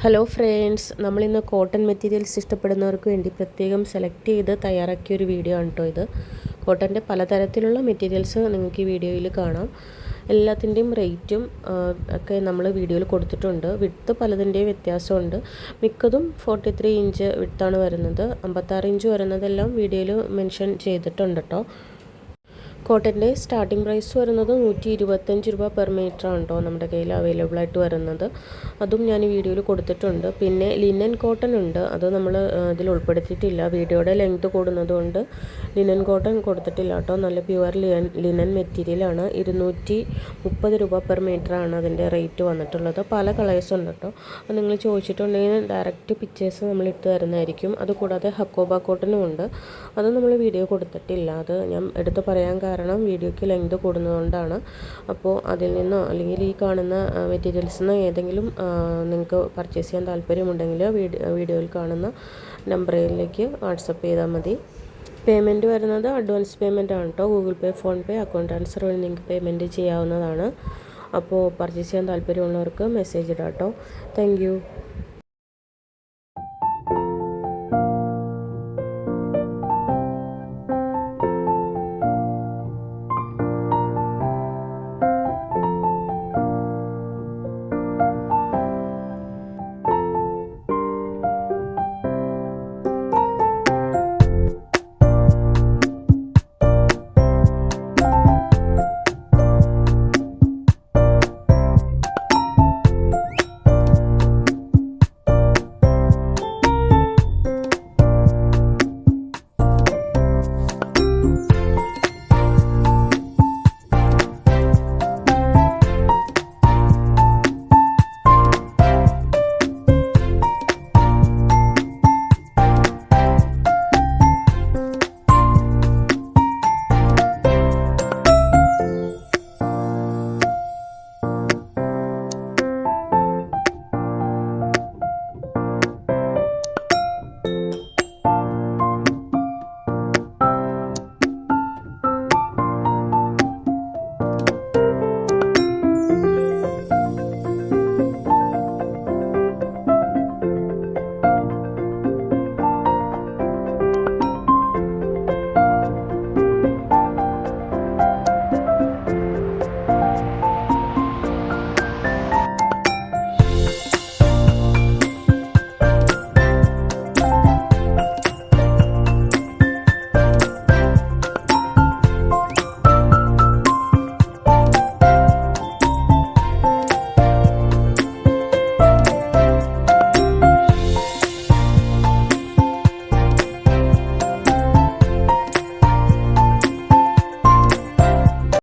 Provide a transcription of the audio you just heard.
Hello friends, നമ്മളിന്ന് cotton materials ഇഷ്ടപ്പെടുന്നവർക്ക് വേണ്ടി പ്രത്യേകം സെലക്ട് ചെയ്ത് തയ്യാറാക്കിയൊരു വീഡിയോ ആണ് കേട്ടോ ഇത്. കോട്ടൻ്റെ പലതരത്തിലുള്ള മെറ്റീരിയൽസ് നിങ്ങൾക്ക് ഈ വീഡിയോയിൽ കാണാം. എല്ലാത്തിൻ്റെയും റേറ്റും ഒക്കെ നമ്മൾ വീഡിയോയിൽ കൊടുത്തിട്ടുണ്ട്. വിഡ്ത്ത് പലതിൻ്റെയും വ്യത്യാസമുണ്ട്. മിക്കതും 43 ഇഞ്ച് വിഡ്ത്താണ് വരുന്നത്. 56 ഇഞ്ച് വരുന്നതെല്ലാം വീഡിയോയിൽ മെൻഷൻ ചെയ്തിട്ടുണ്ട് കേട്ടോ. കോട്ടൻ്റെ സ്റ്റാർട്ടിംഗ് പ്രൈസ് വരുന്നത് 125 രൂപ പെർ മീറ്റർ ആണ് കേട്ടോ നമ്മുടെ കയ്യിൽ അവൈലബിൾ ആയിട്ട് വരുന്നത്. അതും ഞാൻ ഈ വീഡിയോയിൽ കൊടുത്തിട്ടുണ്ട്. പിന്നെ ലിനൻ കോട്ടൺ ഉണ്ട്, അത് നമ്മൾ ഇതിൽ ഉൾപ്പെടുത്തിയിട്ടില്ല. വീഡിയോയുടെ ലെങ്ത് കൂടുന്നതുകൊണ്ട് ലിനൻ കോട്ടൺ കൊടുത്തിട്ടില്ല കേട്ടോ. നല്ല പ്യുവർ ലിനൻ മെറ്റീരിയലാണ്. 230 രൂപ പെർ മീറ്റർ ആണ് അതിൻ്റെ റേറ്റ് വന്നിട്ടുള്ളത്. പല കളേഴ്സ് ഉണ്ട് കേട്ടോ. അത് നിങ്ങൾ ചോദിച്ചിട്ടുണ്ടെങ്കിൽ ഡയറക്റ്റ് പിക്ചേഴ്സ് നമ്മൾ ഇട്ട് തരുന്നതായിരിക്കും. അതുകൂടാതെ ഹക്കോബ കോട്ടനും ഉണ്ട്, അത് നമ്മൾ വീഡിയോ കൊടുത്തിട്ടില്ല. അത് ഞാൻ എടുത്ത് പറയാൻ കാരണം വീഡിയോയ്ക്ക് ലെങ്ത് കൂടുന്നതുകൊണ്ടാണ്. അപ്പോൾ അതിൽ നിന്നോ അല്ലെങ്കിൽ ഈ കാണുന്ന മെറ്റീരിയൽസിൽ നിന്ന് ഏതെങ്കിലും നിങ്ങൾക്ക് പർച്ചേസ് ചെയ്യാൻ താല്പര്യമുണ്ടെങ്കിൽ വീഡിയോയിൽ കാണുന്ന നമ്പറിലേക്ക് വാട്സപ്പ് ചെയ്താൽ മതി. പേയ്മെൻറ്റ് വരുന്നത് അഡ്വാൻസ് പേയ്മെൻ്റ് ആണ് കേട്ടോ. ഗൂഗിൾ പേ, ഫോൺ പേ, അക്കൗണ്ട് ട്രാൻസ്ഫർ വഴി നിങ്ങൾക്ക് പേയ്മെൻറ്റ് ചെയ്യാവുന്നതാണ്. അപ്പോൾ പർച്ചേസ് ചെയ്യാൻ താല്പര്യമുള്ളവർക്ക് മെസ്സേജ് ഇടാം കേട്ടോ. Thank you.